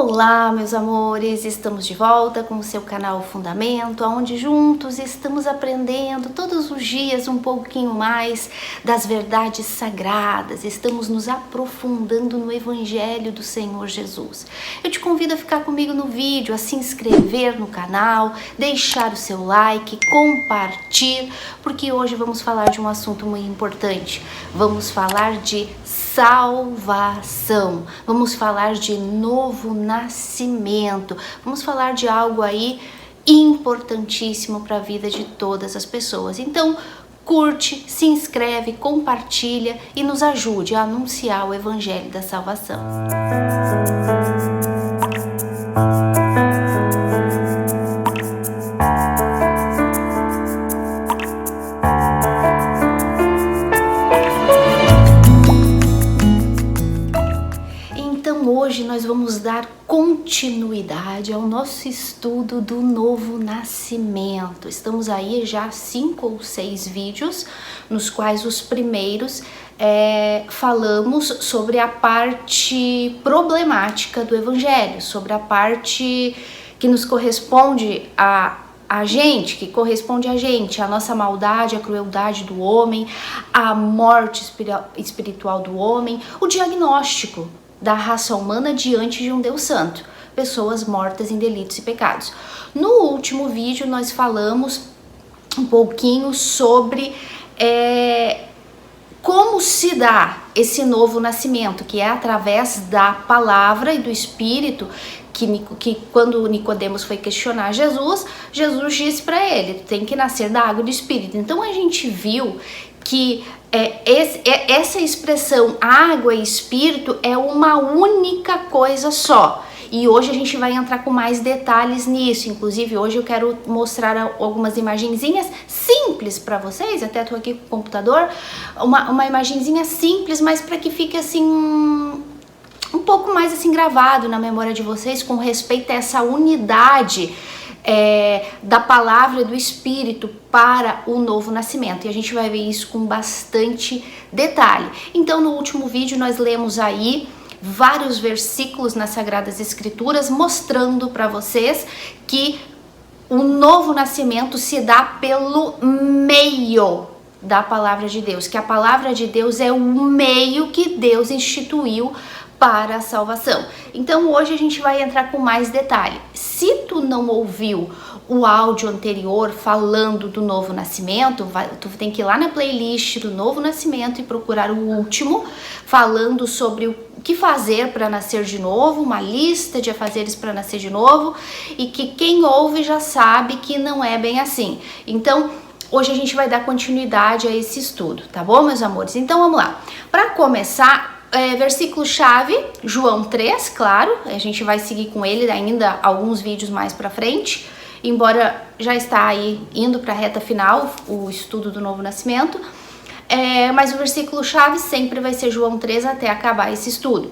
Olá, meus amores! Estamos de volta com o seu canal Fundamento, onde juntos estamos aprendendo todos os dias um pouquinho mais das verdades sagradas. Estamos nos aprofundando no Evangelho do Senhor Jesus. Eu te convido a ficar comigo no vídeo, a se inscrever no canal, deixar o seu like, compartilhar, porque hoje vamos falar de um assunto muito importante. Vamos falar de salvação, vamos falar de novo nascimento, vamos falar de algo aí importantíssimo para a vida de todas as pessoas. Então, curte, se inscreve, compartilha e nos ajude a anunciar o Evangelho da Salvação. Hoje nós vamos dar continuidade ao nosso estudo do novo nascimento. Estamos aí já 5 ou 6 vídeos, nos quais os primeiros falamos sobre a parte problemática do Evangelho, sobre a parte que nos corresponde a gente, que corresponde a gente, a nossa maldade, a crueldade do homem, a morte espiritual do homem, o diagnóstico da raça humana diante de um Deus santo, pessoas mortas em delitos e pecados. No último vídeo nós falamos um pouquinho sobre como se dá esse novo nascimento, que é através da palavra e do Espírito, que quando Nicodemos foi questionar Jesus disse para ele, tem que nascer da água e do Espírito. Então a gente viu que essa expressão água e espírito é uma única coisa só. E hoje a gente vai entrar com mais detalhes nisso. Inclusive hoje eu quero mostrar algumas imagenzinhas simples para vocês. Até tô aqui com o computador. Uma imagenzinha simples, mas para que fique assim um pouco mais assim gravado na memória de vocês com respeito a essa unidade da palavra do Espírito para o novo nascimento, e a gente vai ver isso com bastante detalhe. Então no último vídeo nós lemos aí vários versículos nas Sagradas Escrituras mostrando para vocês que o novo nascimento se dá pelo meio da palavra de Deus, que a palavra de Deus é o meio que Deus instituiu para a salvação. Então hoje a gente vai entrar com mais detalhe. Se tu não ouviu o áudio anterior falando do novo nascimento, tu tem que ir lá na playlist do novo nascimento e procurar o último, falando sobre o que fazer para nascer de novo, uma lista de afazeres para nascer de novo, e que quem ouve já sabe que não é bem assim. Então hoje a gente vai dar continuidade a esse estudo, tá bom, meus amores? Então vamos lá. Para começar, versículo-chave, João 3, claro, a gente vai seguir com ele ainda alguns vídeos mais pra frente, embora já está aí indo pra reta final o estudo do novo nascimento, mas o versículo-chave sempre vai ser João 3 até acabar esse estudo.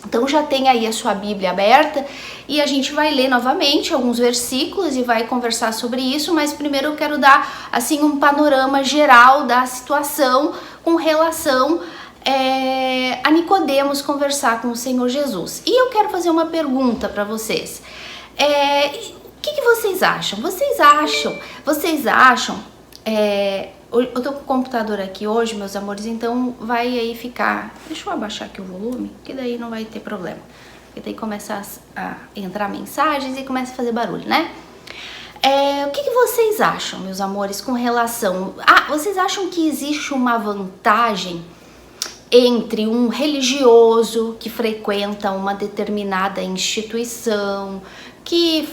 Então já tem aí a sua Bíblia aberta e a gente vai ler novamente alguns versículos e vai conversar sobre isso, mas primeiro eu quero dar assim um panorama geral da situação com relação a Nicodemos conversar com o Senhor Jesus. E eu quero fazer uma pergunta para vocês. O que vocês acham? Vocês acham? Eu tô com o computador aqui hoje, meus amores, então vai aí ficar. Deixa eu abaixar aqui o volume, que daí não vai ter problema. Porque daí começa a entrar mensagens e começa a fazer barulho, né? O que vocês acham, meus amores, com relação. Vocês acham que existe uma vantagem entre um religioso que frequenta uma determinada instituição, que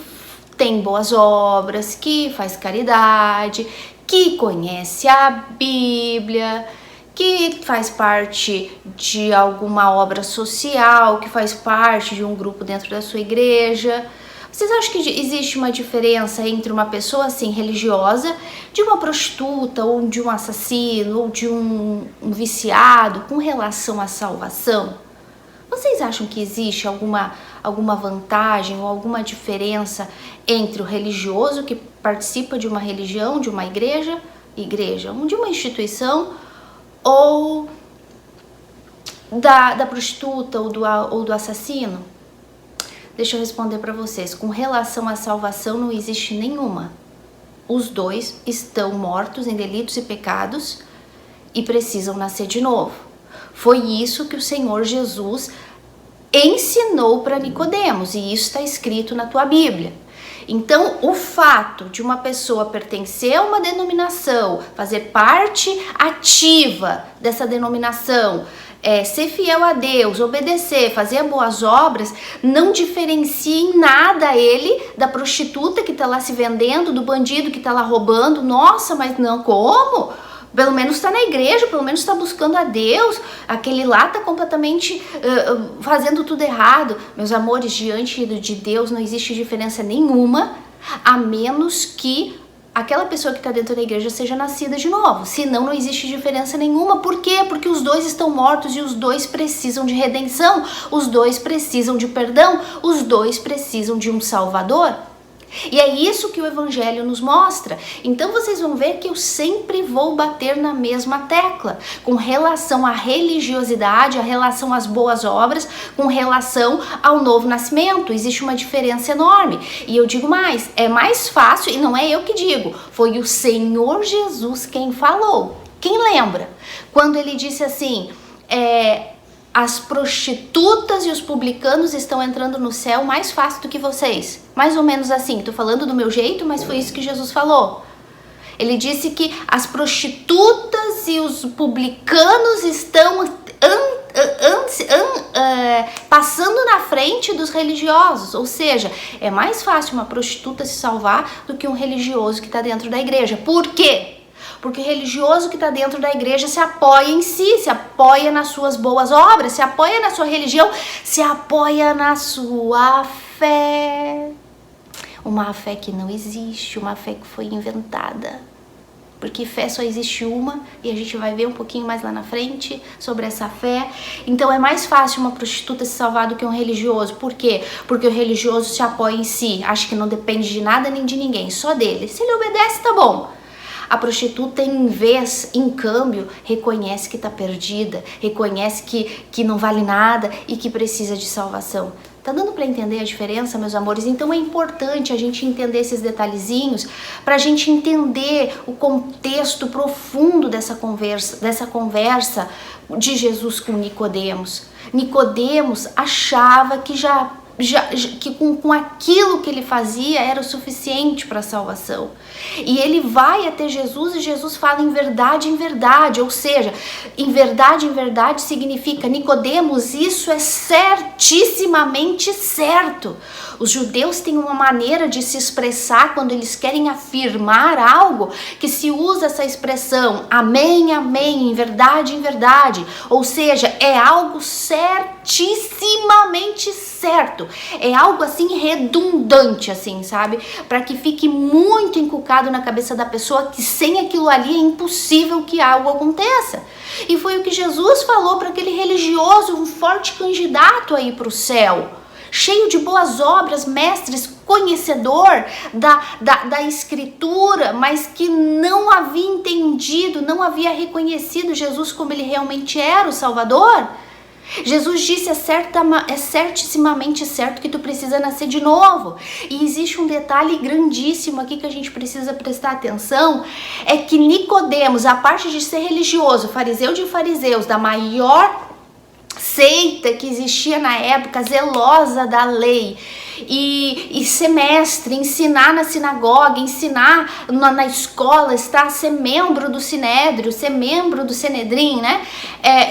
tem boas obras, que faz caridade, que conhece a Bíblia, que faz parte de alguma obra social, que faz parte de um grupo dentro da sua igreja? Vocês acham que existe uma diferença entre uma pessoa assim religiosa, de uma prostituta, ou de um assassino, ou de um viciado com relação à salvação? Vocês acham que existe alguma vantagem ou alguma diferença entre o religioso que participa de uma religião, de uma igreja, de uma instituição, ou da prostituta ou do assassino? Deixa eu responder para vocês. Com relação à salvação, não existe nenhuma. Os dois estão mortos em delitos e pecados e precisam nascer de novo. Foi isso que o Senhor Jesus ensinou para Nicodemos, e isso está escrito na tua Bíblia. Então, o fato de uma pessoa pertencer a uma denominação, fazer parte ativa dessa denominação, ser fiel a Deus, obedecer, fazer boas obras, não diferencia em nada ele da prostituta que está lá se vendendo, do bandido que está lá roubando. Nossa, mas não, como? Pelo menos está na igreja, pelo menos está buscando a Deus. Aquele lá está completamente fazendo tudo errado. Meus amores, diante de Deus não existe diferença nenhuma, a menos que aquela pessoa que está dentro da igreja seja nascida de novo. Senão não existe diferença nenhuma. Por quê? Porque os dois estão mortos e os dois precisam de redenção. Os dois precisam de perdão. Os dois precisam de um Salvador. E é isso que o Evangelho nos mostra. Então vocês vão ver que eu sempre vou bater na mesma tecla com relação à religiosidade, a relação às boas obras, com relação ao novo nascimento. Existe uma diferença enorme. E eu digo mais, é mais fácil, e não é eu que digo, foi o Senhor Jesus quem falou. Quem lembra? Quando ele disse assim, as prostitutas e os publicanos estão entrando no céu mais fácil do que vocês. Mais ou menos assim, tô falando do meu jeito, mas foi isso que Jesus falou. Ele disse que as prostitutas e os publicanos estão passando na frente dos religiosos. Ou seja, é mais fácil uma prostituta se salvar do que um religioso que está dentro da igreja. Por quê? Porque o religioso que está dentro da igreja se apoia em si, se apoia nas suas boas obras, se apoia na sua religião, se apoia na sua fé. Uma fé que não existe, uma fé que foi inventada. Porque fé só existe uma, e a gente vai ver um pouquinho mais lá na frente sobre essa fé. Então é mais fácil uma prostituta se salvar do que um religioso. Por quê? Porque o religioso se apoia em si, acha que não depende de nada nem de ninguém, só dele. Se ele obedece, tá bom. A prostituta, em câmbio, reconhece que está perdida, reconhece que não vale nada e que precisa de salvação. Tá dando para entender a diferença, meus amores? Então é importante a gente entender esses detalhezinhos para a gente entender o contexto profundo dessa conversa de Jesus com Nicodemos. Nicodemos achava que que com aquilo que ele fazia era o suficiente para a salvação. E ele vai até Jesus e Jesus fala em verdade, ou seja, em verdade significa, Nicodemos, isso é certissimamente certo. Os judeus têm uma maneira de se expressar quando eles querem afirmar algo, que se usa essa expressão, amém, amém, em verdade, ou seja, é algo certissimamente certo. É algo assim redundante, assim, sabe? Para que fique muito inculcado na cabeça da pessoa que sem aquilo ali é impossível que algo aconteça. E foi o que Jesus falou para aquele religioso, um forte candidato aí para o céu, cheio de boas obras, mestres, conhecedor da escritura, mas que não havia entendido, não havia reconhecido Jesus como ele realmente era, o Salvador. Jesus disse, é certissimamente certo que tu precisa nascer de novo. E existe um detalhe grandíssimo aqui que a gente precisa prestar atenção, é que Nicodemos, a parte de ser religioso, fariseu de fariseus, da maior seita que existia na época, zelosa da lei, e ser mestre, ensinar na sinagoga, ensinar na escola, ser membro do Sinédrio, ser membro do Senedrim, né?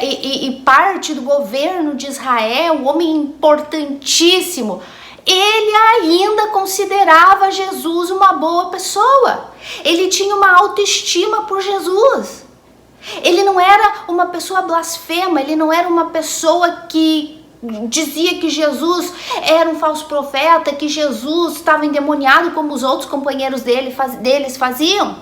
E parte do governo de Israel, um homem importantíssimo. Ele ainda considerava Jesus uma boa pessoa. Ele tinha uma autoestima por Jesus. Ele não era uma pessoa blasfema, ele não era uma pessoa que dizia que Jesus era um falso profeta, que Jesus estava endemoniado como os outros companheiros deles faziam.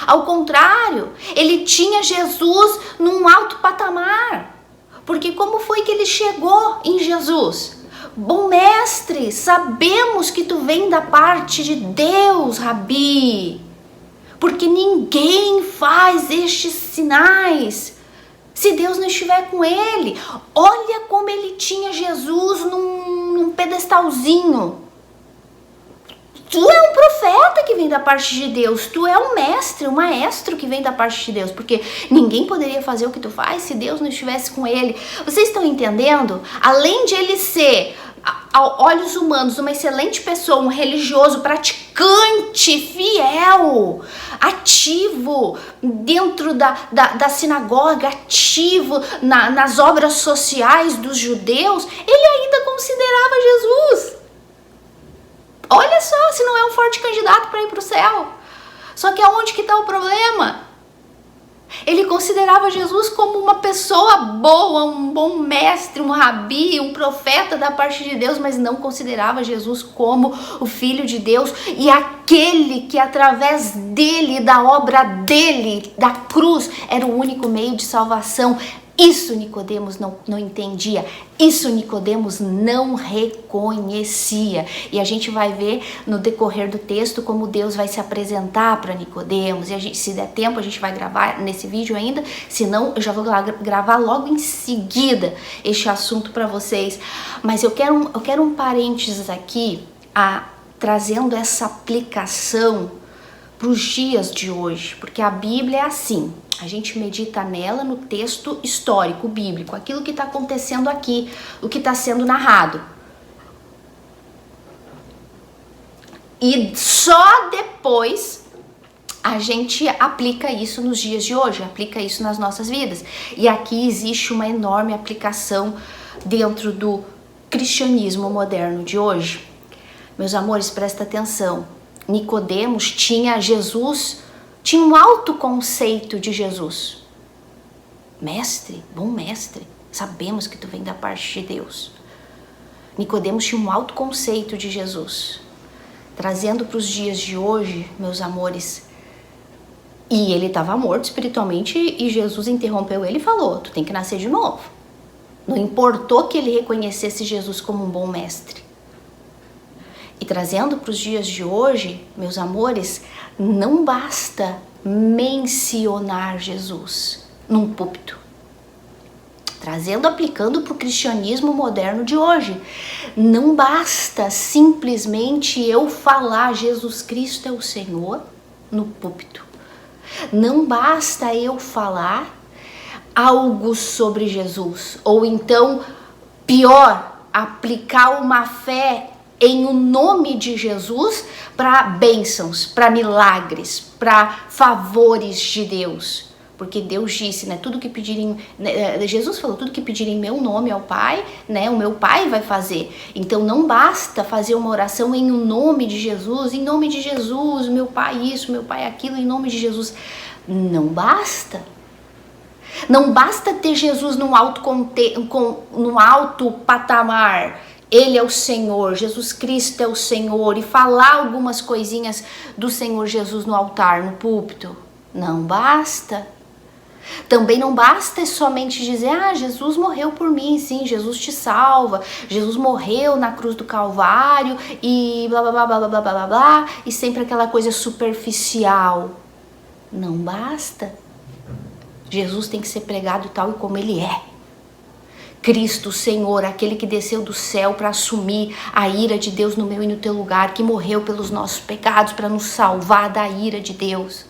Ao contrário, ele tinha Jesus num alto patamar. Porque como foi que ele chegou em Jesus? Bom mestre, sabemos que tu vem da parte de Deus, Rabi, porque ninguém faz estes sinais se Deus não estiver com ele. Olha como ele tinha Jesus num pedestal pedestalzinho. Tu é um profeta que vem da parte de Deus. Tu é um mestre, um maestro que vem da parte de Deus. Porque ninguém poderia fazer o que tu faz se Deus não estivesse com ele. Vocês estão entendendo? Além de ele ser, a olhos humanos, uma excelente pessoa, um religioso, praticante, fiel, ativo dentro da sinagoga, ativo nas obras sociais dos judeus, ele ainda considerava Jesus. Olha só, se não é um forte candidato para ir para o céu. Só que aonde que está o problema? Ele considerava Jesus como uma pessoa boa, um bom mestre, um rabi, um profeta da parte de Deus, mas não considerava Jesus como o Filho de Deus e aquele que através dele, da obra dele, da cruz, era o único meio de salvação. Isso Nicodemos não entendia, isso Nicodemos não reconhecia. E a gente vai ver no decorrer do texto como Deus vai se apresentar para Nicodemos. E se der tempo a gente vai gravar nesse vídeo ainda, senão eu já vou gravar logo em seguida este assunto para vocês. Mas eu quero um parênteses aqui, trazendo essa aplicação para os dias de hoje, porque a Bíblia é assim. A gente medita nela no texto histórico, bíblico, aquilo que está acontecendo aqui, o que está sendo narrado. E só depois a gente aplica isso nos dias de hoje, aplica isso nas nossas vidas. E aqui existe uma enorme aplicação dentro do cristianismo moderno de hoje. Meus amores, presta atenção. Nicodemos tinha um alto conceito de Jesus. Mestre, bom mestre, sabemos que tu vem da parte de Deus. Nicodemos tinha um alto conceito de Jesus. Trazendo para os dias de hoje, meus amores, e ele estava morto espiritualmente e Jesus interrompeu ele e falou, tu tem que nascer de novo. Não importou que ele reconhecesse Jesus como um bom mestre. E trazendo para os dias de hoje, meus amores, não basta mencionar Jesus num púlpito. Aplicando para o cristianismo moderno de hoje. Não basta simplesmente eu falar Jesus Cristo é o Senhor no púlpito. Não basta eu falar algo sobre Jesus. Ou então, pior, aplicar uma fé em o nome de Jesus para bênçãos, para milagres, para favores de Deus. Porque Deus disse, né, tudo que pedirem, Jesus falou, tudo que pedirem em meu nome ao Pai, né, o meu Pai vai fazer. Então não basta fazer uma oração em o nome de Jesus, meu Pai isso, meu Pai aquilo, em nome de Jesus. Não basta. Não basta ter Jesus num alto patamar. Ele é o Senhor, Jesus Cristo é o Senhor, e falar algumas coisinhas do Senhor Jesus no altar, no púlpito. Não basta. Também não basta somente dizer, Jesus morreu por mim, sim, Jesus te salva, Jesus morreu na cruz do Calvário e blá blá blá blá blá blá blá, e sempre aquela coisa superficial. Não basta. Jesus tem que ser pregado tal e como ele é. Cristo, o Senhor, aquele que desceu do céu para assumir a ira de Deus no meu e no teu lugar, que morreu pelos nossos pecados para nos salvar da ira de Deus.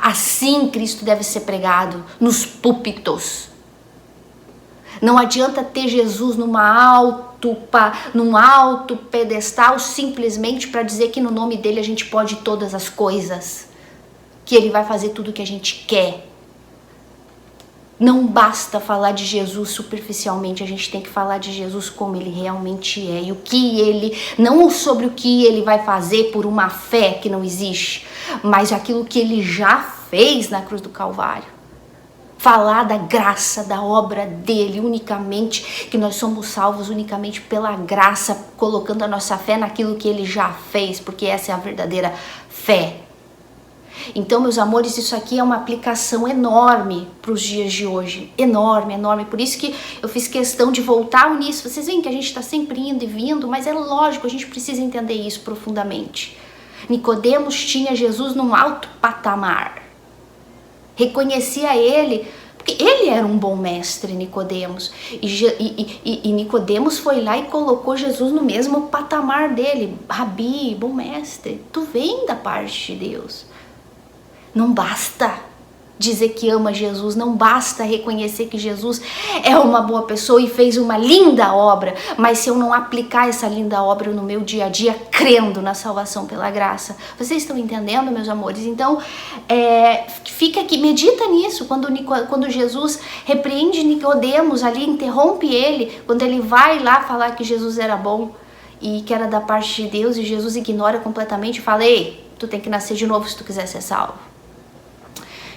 Assim Cristo deve ser pregado nos púlpitos. Não adianta ter Jesus num alto pedestal simplesmente para dizer que no nome dele a gente pode todas as coisas, que ele vai fazer tudo o que a gente quer. Não basta falar de Jesus superficialmente, a gente tem que falar de Jesus como ele realmente é. E o que ele, não sobre o que ele vai fazer por uma fé que não existe, mas aquilo que ele já fez na cruz do Calvário. Falar da graça, da obra dele unicamente, que nós somos salvos unicamente pela graça, colocando a nossa fé naquilo que ele já fez, porque essa é a verdadeira fé. Então, meus amores, isso aqui é uma aplicação enorme para os dias de hoje. Enorme, enorme. Por isso que eu fiz questão de voltar nisso. Vocês veem que a gente está sempre indo e vindo, mas é lógico, a gente precisa entender isso profundamente. Nicodemos tinha Jesus num alto patamar. Reconhecia ele Porque ele era um bom mestre, Nicodemos. E Nicodemos foi lá e colocou Jesus no mesmo patamar dele. Rabi, bom mestre, tu vem da parte de Deus. Não basta dizer que ama Jesus, não basta reconhecer que Jesus é uma boa pessoa e fez uma linda obra, mas se eu não aplicar essa linda obra no meu dia a dia, crendo na salvação pela graça. Vocês estão entendendo, meus amores? Então, fica aqui, medita nisso, quando Jesus repreende Nicodemos ali, interrompe ele, quando ele vai lá falar que Jesus era bom e que era da parte de Deus, e Jesus ignora completamente e fala: ei, tu tem que nascer de novo se tu quiser ser salvo.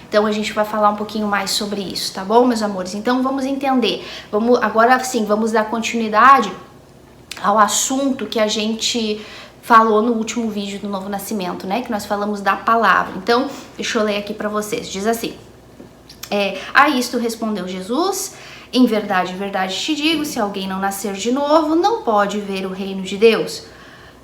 Então a gente vai falar um pouquinho mais sobre isso, tá bom, meus amores? Então vamos entender. Agora sim, vamos dar continuidade ao assunto que a gente falou no último vídeo do Novo Nascimento, né? Que nós falamos da palavra. Então, deixa eu ler aqui para vocês. Diz assim: a isto respondeu Jesus: em verdade, te digo, se alguém não nascer de novo, não pode ver o reino de Deus.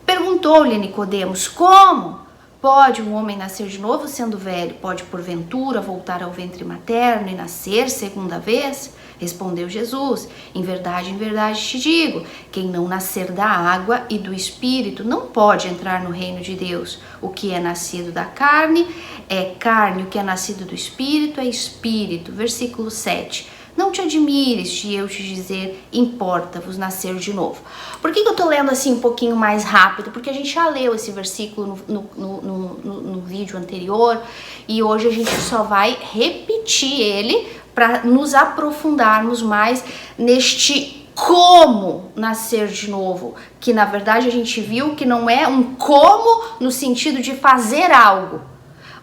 Perguntou-lhe Nicodemos: como pode um homem nascer de novo sendo velho? Pode porventura voltar ao ventre materno e nascer segunda vez? Respondeu Jesus: em verdade te digo, quem não nascer da água e do Espírito não pode entrar no reino de Deus. O que é nascido da carne é carne, o que é nascido do Espírito é Espírito. Versículo 7. Não te admires de eu te dizer, importa-vos nascer de novo. Por que eu tô lendo assim um pouquinho mais rápido? Porque a gente já leu esse versículo no vídeo anterior e hoje a gente só vai repetir ele para nos aprofundarmos mais neste como nascer de novo, que na verdade a gente viu que não é um como no sentido de fazer algo,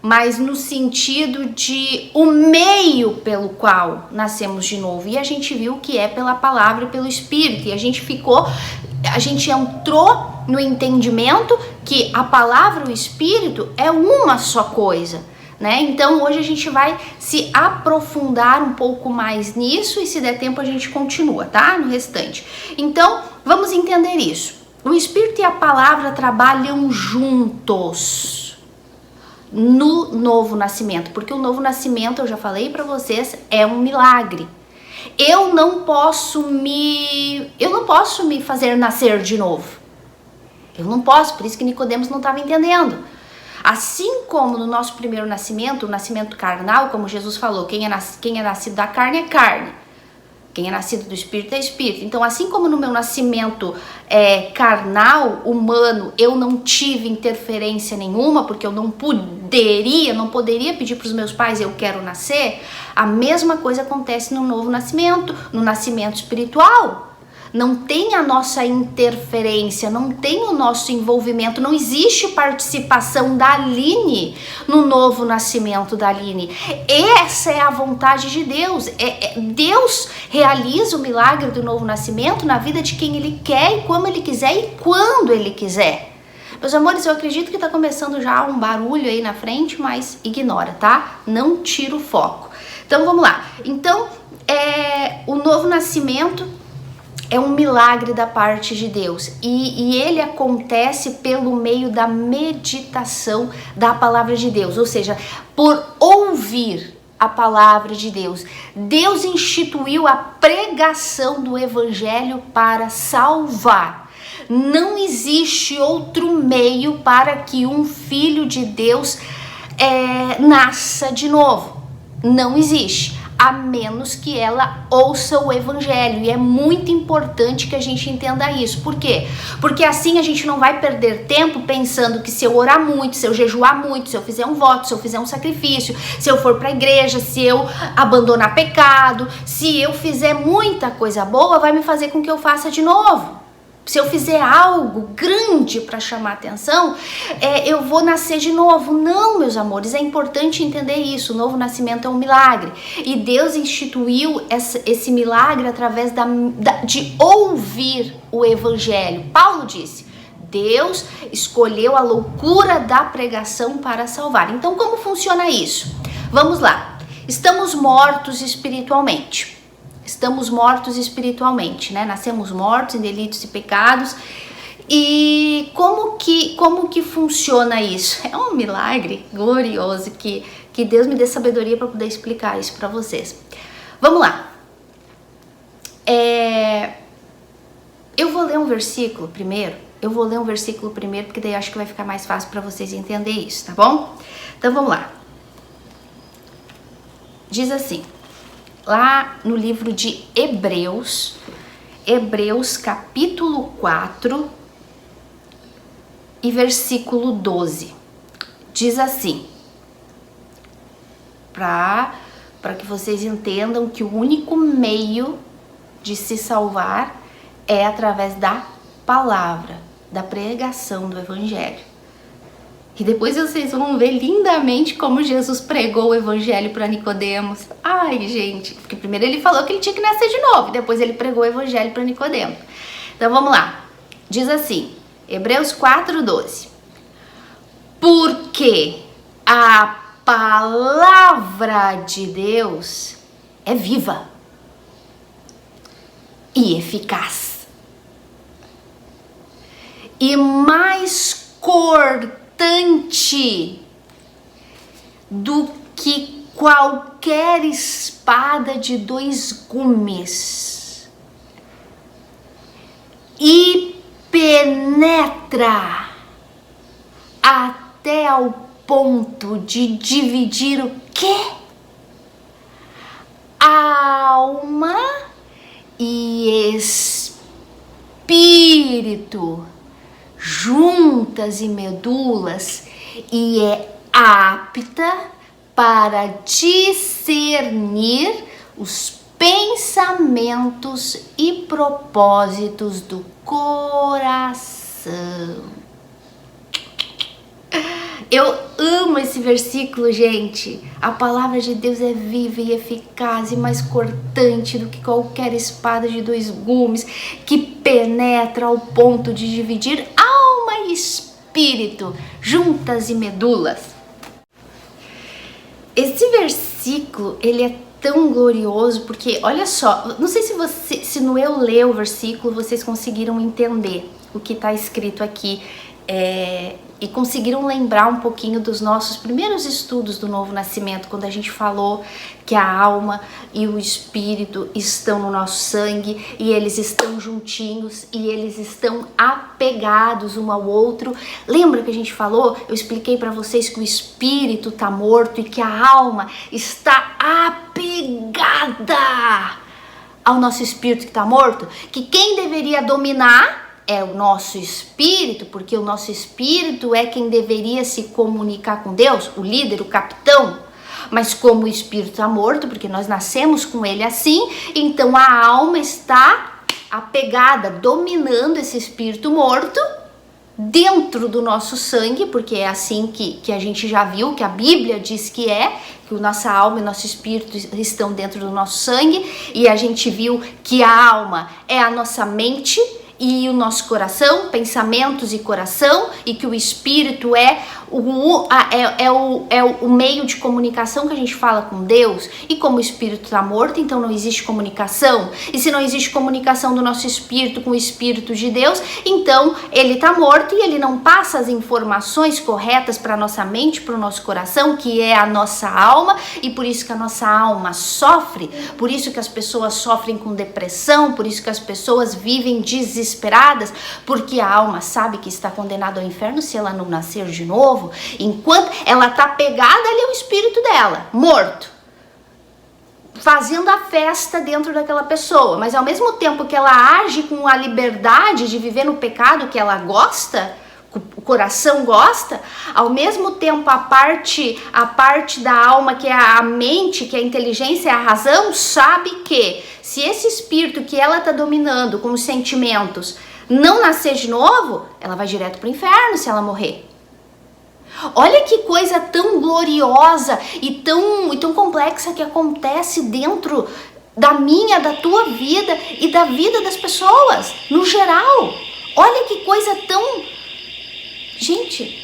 mas no sentido de o meio pelo qual nascemos de novo. E a gente viu que é pela palavra e pelo Espírito. E a gente entrou no entendimento que a palavra e o Espírito é uma só coisa, né? Então hoje a gente vai se aprofundar um pouco mais nisso e se der tempo a gente continua, tá? No restante. Então vamos entender isso. O Espírito e a palavra trabalham juntos no novo nascimento, porque o novo nascimento, eu já falei para vocês, é um milagre. Eu não posso me fazer nascer de novo. Eu não posso, por isso que Nicodemos não estava entendendo. Assim como no nosso primeiro nascimento, o nascimento carnal, como Jesus falou, quem é nascido da carne é carne. Quem é nascido do Espírito é Espírito. Então, assim como no meu nascimento carnal, humano, eu não tive interferência nenhuma, porque eu não poderia pedir para os meus pais, eu quero nascer, a mesma coisa acontece no novo nascimento, no nascimento espiritual. Não tem a nossa interferência, não tem o nosso envolvimento, não existe participação da Aline no novo nascimento da Aline. Essa é a vontade de Deus. Deus realiza o milagre do novo nascimento na vida de quem Ele quer e como Ele quiser e quando Ele quiser. Meus amores, eu acredito que tá começando já um barulho aí na frente, mas ignora, tá? Não tira o foco. Então vamos lá. Então, o novo nascimento é um milagre da parte de Deus e ele acontece pelo meio da meditação da palavra de Deus, ou seja, por ouvir a palavra de Deus. Deus instituiu a pregação do evangelho para salvar. Não existe outro meio para que um filho de Deus nasça de novo. Não existe. A menos que ela ouça o evangelho. E é muito importante que a gente entenda isso. Por quê? Porque assim a gente não vai perder tempo pensando que se eu orar muito, se eu jejuar muito, se eu fizer um voto, se eu fizer um sacrifício, se eu for para a igreja, se eu abandonar pecado, se eu fizer muita coisa boa, vai me fazer com que eu faça de novo. Se eu fizer algo grande para chamar atenção, eu vou nascer de novo. Não, meus amores, é importante entender isso. O novo nascimento é um milagre. E Deus instituiu esse milagre através de ouvir o evangelho. Paulo disse: Deus escolheu a loucura da pregação para salvar. Então, como funciona isso? Vamos lá. Estamos mortos espiritualmente. Estamos mortos espiritualmente, né? Nascemos mortos em delitos e pecados. E como que funciona isso? É um milagre glorioso que Deus me dê sabedoria para poder explicar isso para vocês. Vamos lá. Eu vou ler um versículo primeiro. Porque daí acho que vai ficar mais fácil para vocês entenderem isso, tá bom? Então vamos lá. Diz assim, lá no livro de Hebreus capítulo 4 e versículo 12. Diz assim, para que vocês entendam que o único meio de se salvar é através da palavra, da pregação do evangelho. E depois vocês vão ver lindamente como Jesus pregou o evangelho para Nicodemos. Ai, gente, porque primeiro ele falou que ele tinha que nascer de novo, depois ele pregou o evangelho para Nicodemos. Então vamos lá. Diz assim, Hebreus 4:12. Porque a palavra de Deus é viva e eficaz e mais cortante do que qualquer espada de 2 gumes e penetra até ao ponto de dividir o quê? Alma e espírito, juntas e medulas, e é apta para discernir os pensamentos e propósitos do coração. Eu amo esse versículo, gente. A palavra de Deus é viva e eficaz e mais cortante do que qualquer espada de 2 gumes, que penetra ao ponto de dividir alma e espírito, juntas e medulas. Esse versículo, ele é tão glorioso porque, olha só, não sei se no eu ler o versículo vocês conseguiram entender o que está escrito aqui, e conseguiram lembrar um pouquinho dos nossos primeiros estudos do Novo Nascimento, quando a gente falou que a alma e o espírito estão no nosso sangue e eles estão juntinhos e eles estão apegados um ao outro. Lembra que a gente falou? Eu expliquei para vocês que o espírito está morto e que a alma está apegada ao nosso espírito que está morto, que quem deveria dominar é o nosso espírito, porque o nosso espírito é quem deveria se comunicar com Deus, o líder, o capitão. Mas como o espírito está morto, porque nós nascemos com ele assim, então a alma está apegada, dominando esse espírito morto dentro do nosso sangue, porque é assim que a gente já viu, que a Bíblia diz que nossa alma e nosso espírito estão dentro do nosso sangue, e a gente viu que a alma é a nossa mente e o nosso coração, pensamentos e coração, e que o espírito é o meio de comunicação que a gente fala com Deus. E como o espírito está morto, então não existe comunicação. E se não existe comunicação do nosso espírito com o espírito de Deus, então ele está morto e ele não passa as informações corretas para a nossa mente, para o nosso coração, que é a nossa alma, e por isso que a nossa alma sofre, por isso que as pessoas sofrem com depressão, por isso que as pessoas vivem desesperadas, porque a alma sabe que está condenada ao inferno se ela não nascer de novo, enquanto ela tá pegada ali ao espírito dela, morto, fazendo a festa dentro daquela pessoa, mas ao mesmo tempo que ela age com a liberdade de viver no pecado que ela gosta, o coração gosta, ao mesmo tempo a parte da alma, que é a mente, que é a inteligência, é a razão, sabe que se esse espírito que ela tá dominando com os sentimentos não nascer de novo, ela vai direto pro inferno se ela morrer. Olha que coisa tão gloriosa e tão complexa que acontece dentro da minha, da tua vida e da vida das pessoas, no geral. Olha que coisa tão... Gente,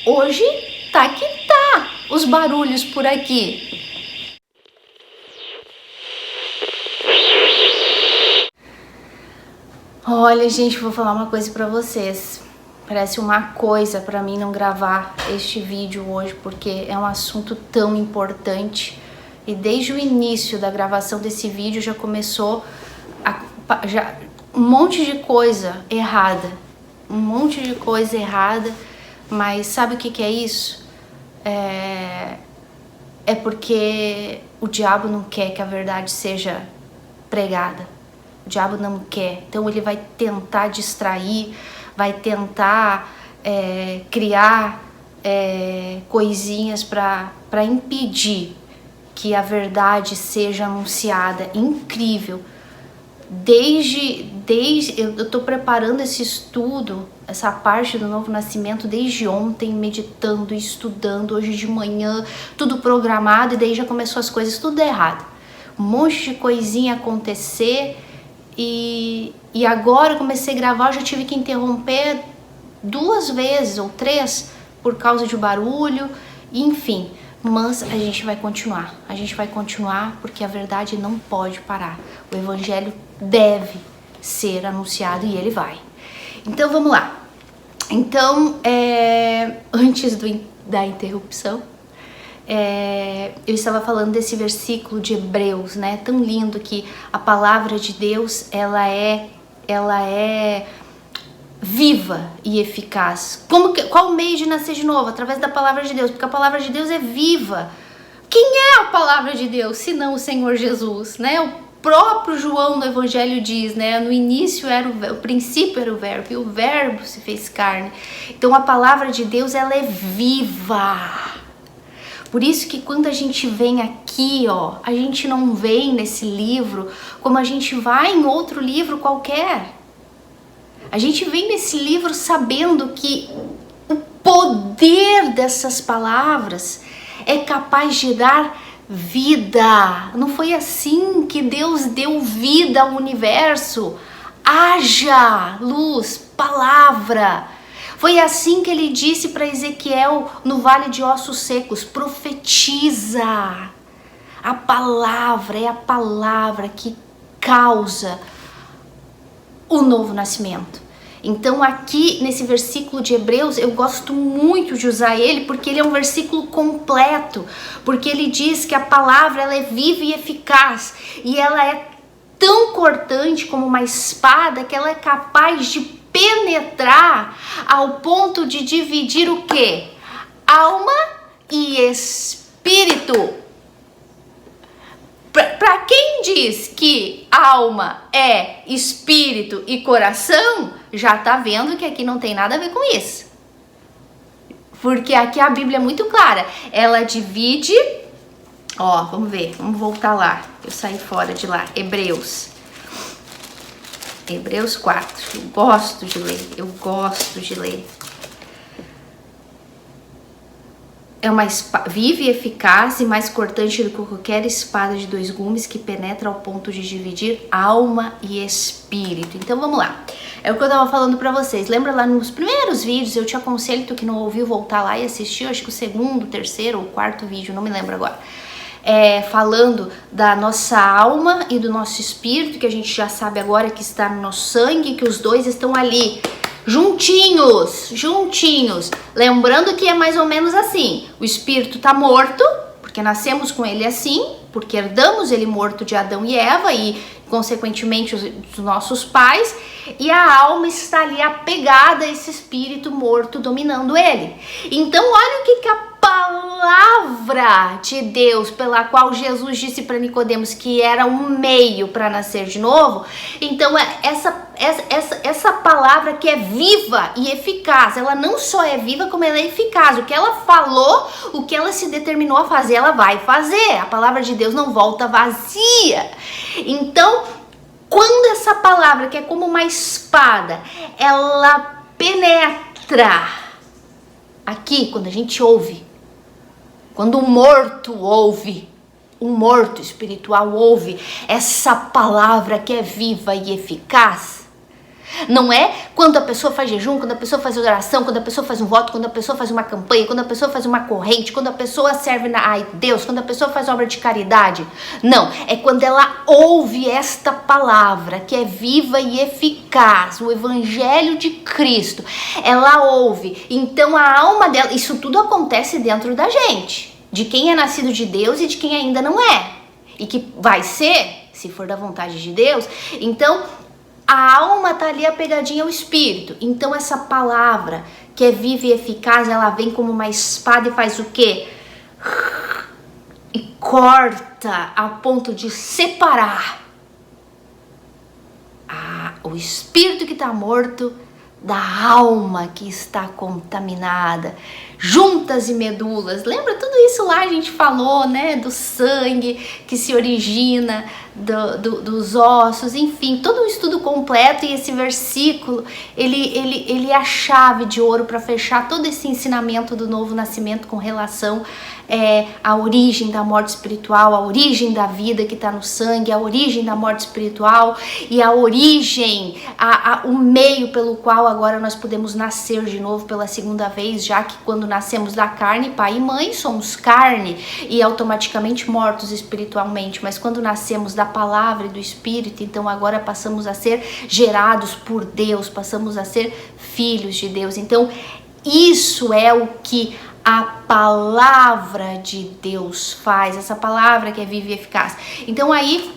hoje tá que tá os barulhos por aqui. Olha, gente, vou falar uma coisa pra vocês. Parece uma coisa para mim não gravar este vídeo hoje, porque é um assunto tão importante E desde o início da gravação desse vídeo já começou um monte de coisa errada. Um monte de coisa errada. Mas sabe o que é isso? É porque o diabo não quer que a verdade seja pregada. O diabo não quer. Então ele vai tentar distrair, vai tentar criar coisinhas para impedir que a verdade seja anunciada. Incrível. Eu tô preparando esse estudo, essa parte do Novo Nascimento desde ontem, meditando, estudando, hoje de manhã, tudo programado, e daí já começou as coisas tudo errado. Um monte de coisinha acontecer, e agora eu comecei a gravar, eu já tive que interromper 2 vezes ou 3 por causa de barulho, enfim. Mas a gente vai continuar porque a verdade não pode parar. O evangelho deve ser anunciado e ele vai. Então vamos lá. Então, antes da interrupção, eu estava falando desse versículo de Hebreus, né? Tão lindo que a palavra de Deus, ela é viva e eficaz. Qual o meio de nascer de novo? Através da palavra de Deus, porque a palavra de Deus é viva. Quem é a palavra de Deus, senão o Senhor Jesus, né? O próprio João no Evangelho diz, né? No início o princípio era o verbo, e o verbo se fez carne. Então a palavra de Deus, ela é viva. Por isso que quando a gente vem aqui, ó, a gente não vem nesse livro como a gente vai em outro livro qualquer. A gente vem nesse livro sabendo que o poder dessas palavras é capaz de dar vida. Não foi assim que Deus deu vida ao universo? Haja luz, palavra. Foi assim que ele disse para Ezequiel no vale de ossos secos: profetiza. A palavra é a palavra que causa o novo nascimento. Então aqui nesse versículo de Hebreus eu gosto muito de usar ele porque ele é um versículo completo, porque ele diz que a palavra, ela é viva e eficaz, e ela é tão cortante como uma espada que ela é capaz de penetrar ao ponto de dividir o quê? Alma e espírito. Para quem diz que alma é espírito e coração, já tá vendo que aqui não tem nada a ver com isso. Porque aqui a Bíblia é muito clara. Ela divide, ó, vamos ver, vamos voltar lá. Eu saí fora de lá. Hebreus 4. Eu gosto de ler. É uma espada viva e eficaz e mais cortante do que qualquer espada de 2 gumes, que penetra ao ponto de dividir alma e espírito. Então vamos lá. É o que eu tava falando pra vocês. Lembra lá nos primeiros vídeos, eu te aconselho, tu que não ouviu, voltar lá e assistir, acho que o 2º, 3º ou 4º vídeo, não me lembro agora. Falando da nossa alma e do nosso espírito, que a gente já sabe agora que está no nosso sangue, que os dois estão ali, juntinhos. Lembrando que é mais ou menos assim: o espírito tá morto, porque nascemos com ele assim, porque herdamos ele morto de Adão e Eva e consequentemente os nossos pais, e a alma está ali apegada a esse espírito morto dominando ele. Então olha o que a palavra de Deus, pela qual Jesus disse para Nicodemos que era um meio para nascer de novo. Então essa palavra que é viva e eficaz, ela não só é viva, como ela é eficaz. O que ela falou, o que ela se determinou a fazer, ela vai fazer. A palavra de Deus não volta vazia. Então, quando essa palavra, que é como uma espada, ela penetra aqui, quando a gente ouve, quando o morto ouve, o morto espiritual ouve essa palavra que é viva e eficaz, não é quando a pessoa faz jejum, quando a pessoa faz oração, quando a pessoa faz um voto, quando a pessoa faz uma campanha, quando a pessoa faz uma corrente, quando a pessoa serve a Deus, quando a pessoa faz obra de caridade. Não, é quando ela ouve esta palavra que é viva e eficaz, o Evangelho de Cristo. Ela ouve, então a alma dela, isso tudo acontece dentro da gente. de quem é nascido de Deus e de quem ainda não é. E que vai ser, se for da vontade de Deus. Então, a alma tá ali apegadinha ao espírito. Então, essa palavra que é viva e eficaz, ela vem como uma espada e faz o quê? E corta a ponto de separar o espírito que está morto da alma que está contaminada, juntas e medulas. Lembra tudo isso lá a gente falou, né? Do sangue que se origina dos ossos, enfim, todo um estudo completo. E esse versículo, ele é a chave de ouro para fechar todo esse ensinamento do novo nascimento com relação à origem da morte espiritual, a origem da vida que está no sangue, a origem da morte espiritual e a origem, o meio pelo qual agora nós podemos nascer de novo pela segunda vez, já que quando nascemos da carne, pai e mãe, somos carne e automaticamente mortos espiritualmente, mas quando nascemos da palavra e do Espírito, então agora passamos a ser gerados por Deus, passamos a ser filhos de Deus. Então isso é o que a palavra de Deus faz, essa palavra que é viva e eficaz. Então aí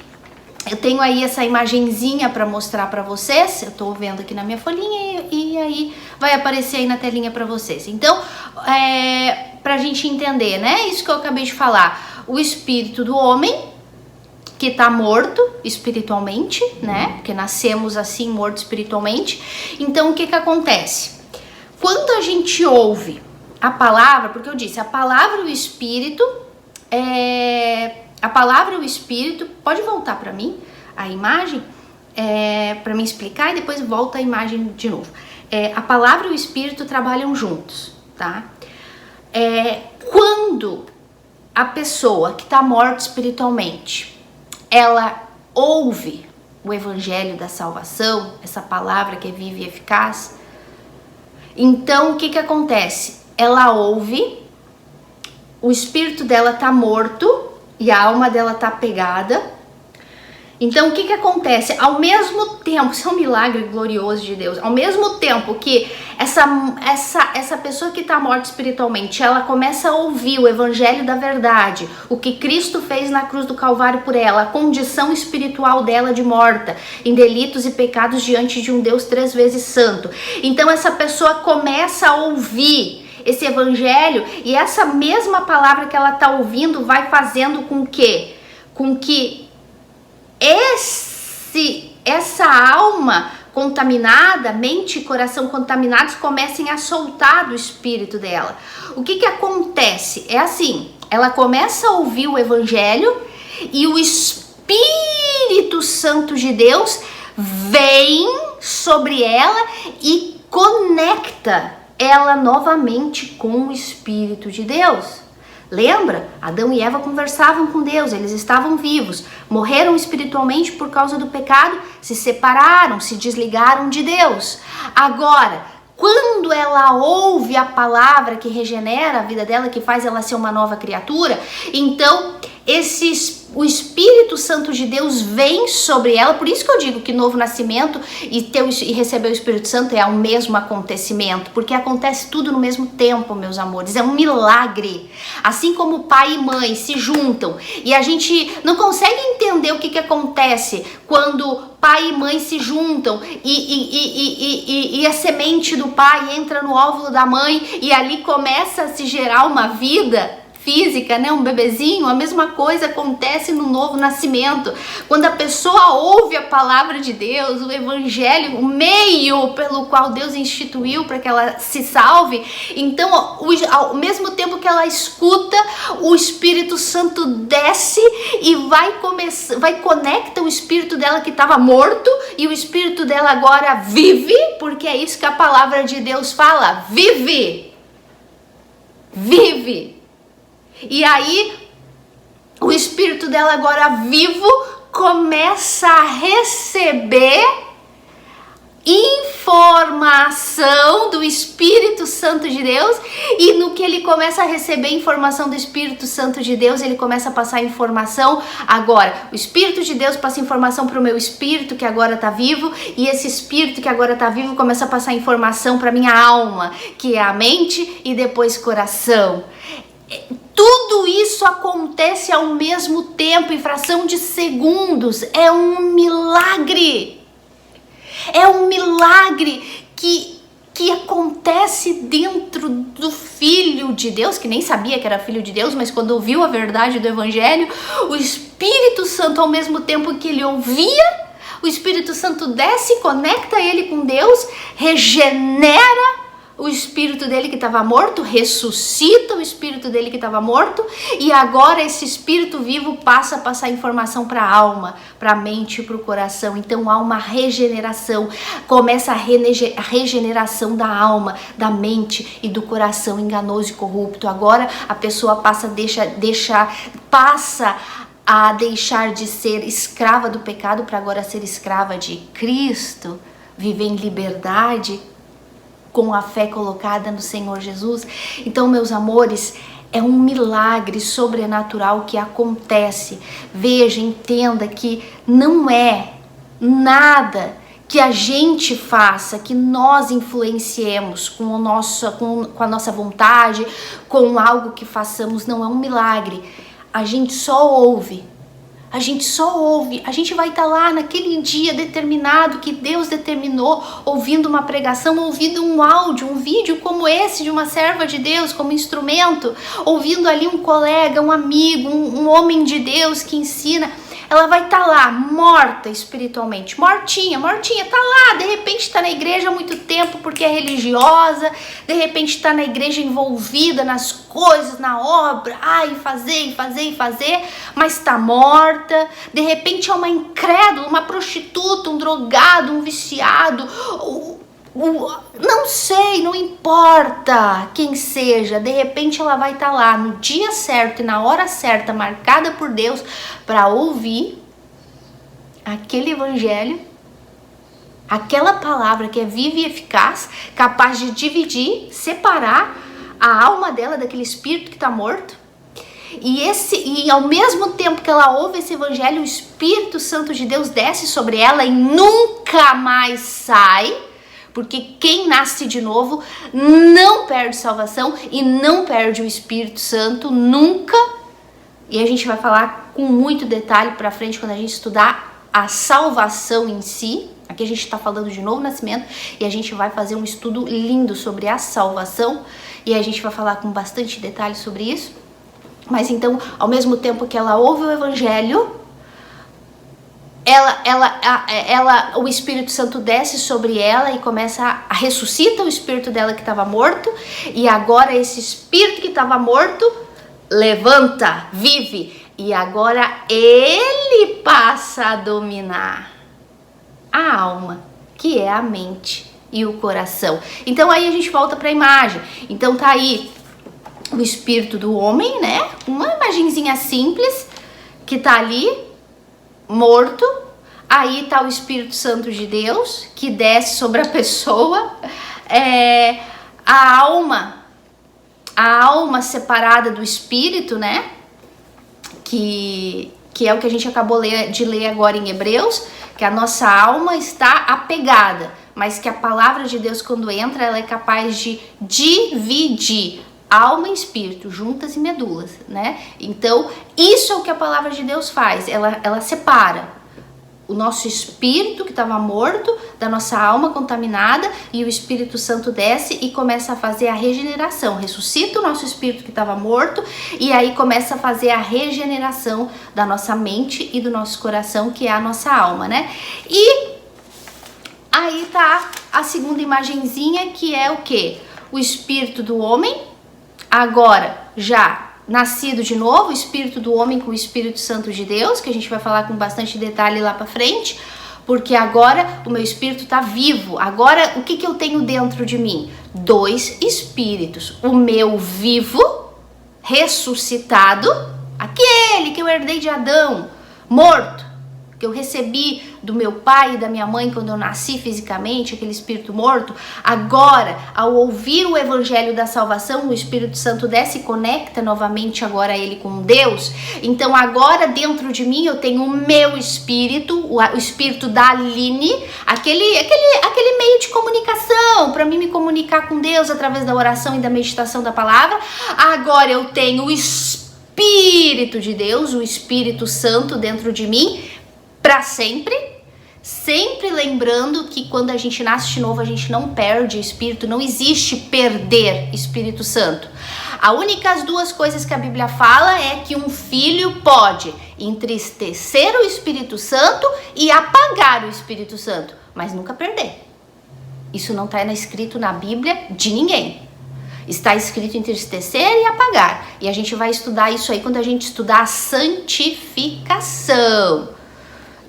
eu tenho aí essa imagenzinha para mostrar para vocês, eu tô vendo aqui na minha folhinha e aí vai aparecer aí na telinha para vocês. Então, pra gente entender, né, isso que eu acabei de falar, o espírito do homem que tá morto espiritualmente, né, porque nascemos assim, morto espiritualmente. Então, o que que acontece? Quando a gente ouve a palavra, porque eu disse, a palavra e o espírito, pode voltar para mim a imagem, para me explicar e depois volta a imagem de novo. A palavra e o espírito trabalham juntos, tá? Quando a pessoa que está morta espiritualmente, ela ouve o evangelho da salvação, essa palavra que é viva e eficaz, então o que que acontece? Ela ouve, o espírito dela tá morto e a alma dela tá pegada. Então o que que acontece? Ao mesmo tempo, isso é um milagre glorioso de Deus, ao mesmo tempo que essa pessoa que está morta espiritualmente, ela começa a ouvir o evangelho da verdade, o que Cristo fez na cruz do Calvário por ela, a condição espiritual dela de morta, em delitos e pecados diante de um Deus 3 vezes santo. Então essa pessoa começa a ouvir esse evangelho e essa mesma palavra que ela está ouvindo vai fazendo com que essa alma contaminada, mente e coração contaminados comecem a soltar do espírito dela. O que que acontece? É assim, ela começa a ouvir o evangelho e o Espírito Santo de Deus vem sobre ela e conecta ela novamente com o Espírito de Deus. Lembra? Adão e Eva conversavam com Deus, eles estavam vivos, morreram espiritualmente por causa do pecado, se separaram, se desligaram de Deus. Agora, quando ela ouve a palavra que regenera a vida dela, que faz ela ser uma nova criatura, então o Espírito Santo de Deus vem sobre ela. Por isso que eu digo que novo nascimento e receber o Espírito Santo é o mesmo acontecimento, porque acontece tudo no mesmo tempo, meus amores, é um milagre. Assim como pai e mãe se juntam e a gente não consegue entender o que acontece quando pai e mãe se juntam e a semente do pai entra no óvulo da mãe e ali começa a se gerar uma vida física, né, um bebezinho. A mesma coisa acontece no novo nascimento. Quando a pessoa ouve a palavra de Deus, o evangelho, o meio pelo qual Deus instituiu para que ela se salve, então ao mesmo tempo que ela escuta, o Espírito Santo desce e vai conecta o espírito dela que estava morto e o espírito dela agora vive, porque é isso que a palavra de Deus fala, vive. E aí, o espírito dela agora vivo começa a receber informação do Espírito Santo de Deus, e no que ele começa a receber informação do Espírito Santo de Deus, ele começa a passar informação. Agora, o Espírito de Deus passa informação para o meu espírito que agora está vivo, e esse espírito que agora está vivo começa a passar informação para minha alma, que é a mente, e depois coração. Tudo isso acontece ao mesmo tempo, em fração de segundos. É um milagre. É um milagre que acontece dentro do Filho de Deus, que nem sabia que era Filho de Deus, mas quando ouviu a verdade do Evangelho, o Espírito Santo, ao mesmo tempo que ele ouvia, o Espírito Santo desce, conecta ele com Deus, regenera o espírito dele que estava morto, ressuscita o espírito dele que estava morto, e agora esse espírito vivo passa a passar informação para a alma, para a mente e para o coração. Então há uma regeneração, começa a regeneração da alma, da mente e do coração enganoso e corrupto. Agora a pessoa passa a deixar de ser escrava do pecado para agora ser escrava de Cristo, viver em liberdade com a fé colocada no Senhor Jesus. Então, meus amores, é um milagre sobrenatural que acontece. Veja, entenda que não é nada que a gente faça, que nós influenciemos com a nossa vontade, com algo que façamos. Não é um milagre. A gente só ouve. A gente vai estar lá naquele dia determinado que Deus determinou, ouvindo uma pregação, ouvindo um áudio, um vídeo como esse de uma serva de Deus como instrumento, ouvindo ali um colega, um amigo, um homem de Deus que ensina. Ela vai estar lá, morta espiritualmente, mortinha, tá lá, de repente está na igreja há muito tempo porque é religiosa, de repente está na igreja envolvida nas coisas, na obra, e fazer, mas está morta. De repente é uma incrédula, uma prostituta, um drogado, um viciado, não sei, não importa quem seja, de repente ela vai estar lá no dia certo e na hora certa, marcada por Deus, para ouvir aquele evangelho, aquela palavra que é viva e eficaz, capaz de dividir, separar a alma dela daquele espírito que está morto. E ao mesmo tempo que ela ouve esse evangelho, o Espírito Santo de Deus desce sobre ela e nunca mais sai. Porque quem nasce de novo não perde salvação e não perde o Espírito Santo nunca. E a gente vai falar com muito detalhe para frente quando a gente estudar a salvação em si. Aqui a gente está falando de novo nascimento e a gente vai fazer um estudo lindo sobre a salvação. E a gente vai falar com bastante detalhe sobre isso. Mas então, ao mesmo tempo que ela ouve o Evangelho, o Espírito Santo desce sobre ela e começa a ressuscita o espírito dela que estava morto, e agora esse espírito que estava morto levanta, vive, e agora ele passa a dominar a alma, que é a mente e o coração. Então aí a gente volta para a imagem. Então tá aí o espírito do homem, né? Uma imagenzinha simples que tá ali morto. Aí tá o Espírito Santo de Deus que desce sobre a pessoa, a alma separada do espírito, né? Que é o que a gente acabou de ler agora em Hebreus, que a nossa alma está apegada, mas que a palavra de Deus, quando entra, ela é capaz de dividir alma e espírito, juntas e medulas, né? Então, isso é o que a palavra de Deus faz, ela separa o nosso espírito que estava morto da nossa alma contaminada, e o Espírito Santo desce e começa a fazer a regeneração, ressuscita o nosso espírito que estava morto, e aí começa a fazer a regeneração da nossa mente e do nosso coração, que é a nossa alma, né? E aí tá a segunda imagenzinha, que é o quê? O espírito do homem, agora já nascido de novo, o espírito do homem com o Espírito Santo de Deus, que a gente vai falar com bastante detalhe lá pra frente, porque agora o meu espírito tá vivo. Agora, o que eu tenho dentro de mim? Dois espíritos. O meu vivo, ressuscitado, aquele que eu herdei de Adão, morto, que eu recebi do meu pai e da minha mãe quando eu nasci fisicamente, aquele espírito morto, agora, ao ouvir o evangelho da salvação, o Espírito Santo desce e conecta novamente agora ele com Deus. Então agora dentro de mim eu tenho o meu espírito, o espírito da Aline, aquele meio de comunicação, para mim me comunicar com Deus através da oração e da meditação da palavra. Agora eu tenho o Espírito de Deus, o Espírito Santo dentro de mim, para sempre, sempre lembrando que quando a gente nasce de novo, a gente não perde o Espírito, não existe perder Espírito Santo. A única as duas coisas que a Bíblia fala é que um filho pode entristecer o Espírito Santo e apagar o Espírito Santo, mas nunca perder. Isso não está escrito na Bíblia de ninguém. Está escrito entristecer e apagar. E a gente vai estudar isso aí quando a gente estudar a santificação.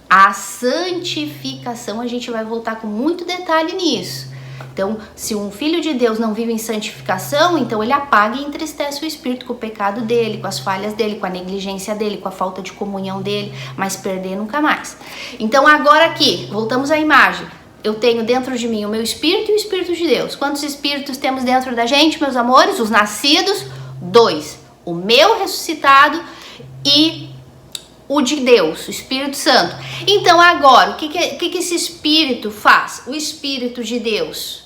A santificação, a gente vai voltar com muito detalhe nisso. Então, se um filho de Deus não vive em santificação, então ele apaga e entristece o Espírito com o pecado dele, com as falhas dele, com a negligência dele, com a falta de comunhão dele, mas perder nunca mais. Então, agora aqui, voltamos à imagem. Eu tenho dentro de mim o meu espírito e o Espírito de Deus. Quantos espíritos temos dentro da gente, meus amores? Os nascidos, 2. O meu ressuscitado e o de Deus, o Espírito Santo. Então agora, o que esse espírito faz? O Espírito de Deus,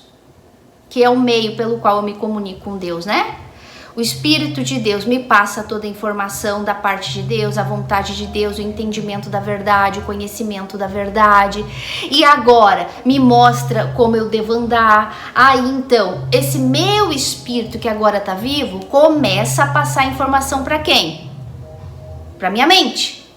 que é o meio pelo qual eu me comunico com Deus, né? O Espírito de Deus me passa toda a informação da parte de Deus, a vontade de Deus, o entendimento da verdade, o conhecimento da verdade. E agora me mostra como eu devo andar. Aí então, esse meu espírito que agora está vivo começa a passar informação para quem? Para minha mente,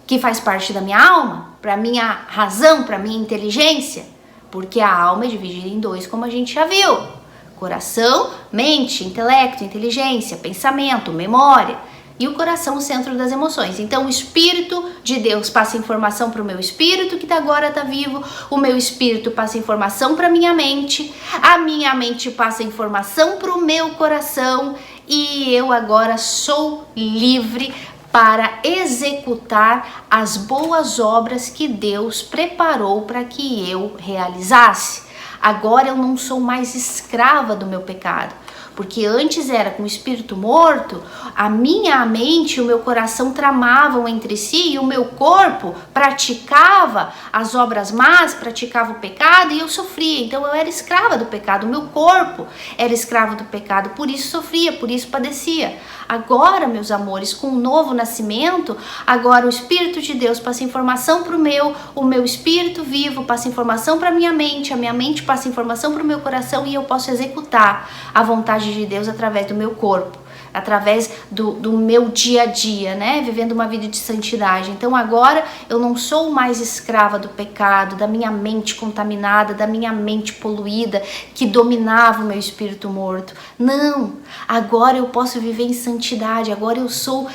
que faz parte da minha alma, para minha razão, para minha inteligência. Porque a alma é dividida em 2, como a gente já viu. Coração, mente, intelecto, inteligência, pensamento, memória. E o coração, o centro das emoções. Então o Espírito de Deus passa informação para o meu espírito, que agora está vivo. O meu espírito passa informação para a minha mente. A minha mente passa informação para o meu coração. E eu agora sou livre para executar as boas obras que Deus preparou para que eu realizasse. Agora eu não sou mais escrava do meu pecado, porque antes era com o espírito morto, a minha mente e o meu coração tramavam entre si e o meu corpo praticava as obras más, praticava o pecado e eu sofria. Então eu era escrava do pecado, o meu corpo era escravo do pecado, por isso sofria, por isso padecia. Agora, meus amores, com o novo nascimento, agora o Espírito de Deus passa informação para o meu espírito vivo passa informação para a minha mente passa informação para o meu coração e eu posso executar a vontade de Deus através do meu corpo, através do meu dia a dia, né? Vivendo uma vida de santidade. Então agora eu não sou mais escrava do pecado, da minha mente contaminada, da minha mente poluída, que dominava o meu espírito morto. Não, agora eu posso viver em santidade, agora eu sou,